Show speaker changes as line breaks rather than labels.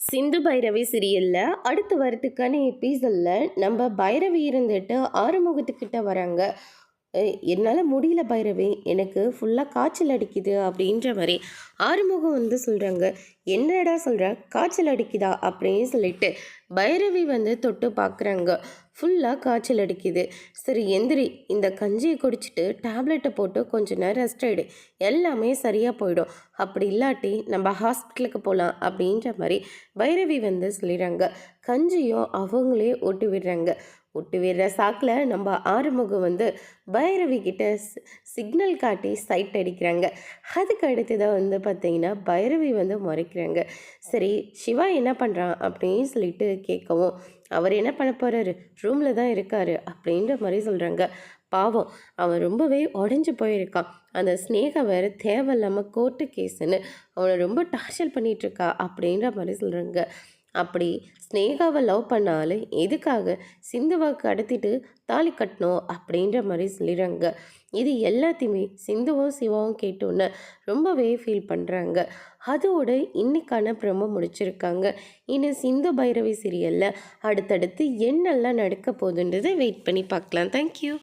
சிந்து பைரவி சீரியலில் அடுத்து வரதுக்கான எபிசோடில் நம்ம பைரவி இருந்துட்டு ஆறுமுகத்துக்கிட்ட வராங்க. என்னால் முடியல பைரவி, எனக்கு ஃபுல்லாக காய்ச்சல் அடிக்குது அப்படின்ற மாதிரி ஆறுமுகம் வந்து சொல்கிறாங்க. என்னடா சொல்கிற, காய்ச்சல் அடிக்குதா அப்படின்னு சொல்லிட்டு பைரவி வந்து தொட்டு பார்க்குறாங்க. ஃபுல்லாக காய்ச்சல் அடிக்குது. சரி எந்திரி, இந்த கஞ்சியை குடிச்சிட்டு டேப்லெட்டை போட்டு கொஞ்ச நேரம் ரெஸ்ட் எடு, எல்லாமே சரியாக போயிடும். அப்படி இல்லாட்டி நம்ம ஹாஸ்பிட்டலுக்கு போகலாம் அப்படின்ற மாதிரி பைரவி வந்து சொல்லிடுறாங்க. கஞ்சியும் அவங்களே ஒட்டு விடுறாங்க. ஒட்டு விடுற சாக்கில் நம்ம ஆறுமுகம் வந்து பைரவி கிட்ட சிக்னல் காட்டி சைட் அடிக்கிறாங்க. அதுக்கு அடுத்ததாக வந்து பார்த்திங்கன்னா பைரவி வந்து முறைக்கிறாங்க. சரி சிவா என்ன பண்ணுறான் அப்படின்னு சொல்லிட்டு கேட்கவும், அவர் என்ன பண்ண போகிறாரு, ரூமில் தான் இருக்காரு அப்படின்ற மாதிரி சொல்கிறாங்க. பாவம், அவன் ரொம்பவே உடஞ்சி போயிருக்கான். அந்த ஸ்னேகா வேறு தேவையில்லாமல் கோர்ட்டு கேஸுன்னு அவனை ரொம்ப டார்ச்சர் பண்ணிகிட்ருக்கா அப்படின்ற மாதிரி சொல்கிறாங்க. அப்படி ஸ்னேகாவை லவ் பண்ணாலும் எதுக்காக சிந்துவை கடத்திட்டு தாலி கட்டணும் அப்படின்ற மாதிரி சொல்லிடுறாங்க. இது எல்லாத்தையுமே சிந்துவும் சிவாவும் கேட்டோன்னு ரொம்பவே ஃபீல் பண்ணுறாங்க. அதோட இன்னைக்கான ப்ரோமோ முடிச்சிருக்காங்க. இன்னும் சிந்து பைரவி சீரியலில் அடுத்தடுத்து என்னெல்லாம் நடக்க போகுதுன்றதை வெயிட் பண்ணி பார்க்கலாம். தேங்க்யூ.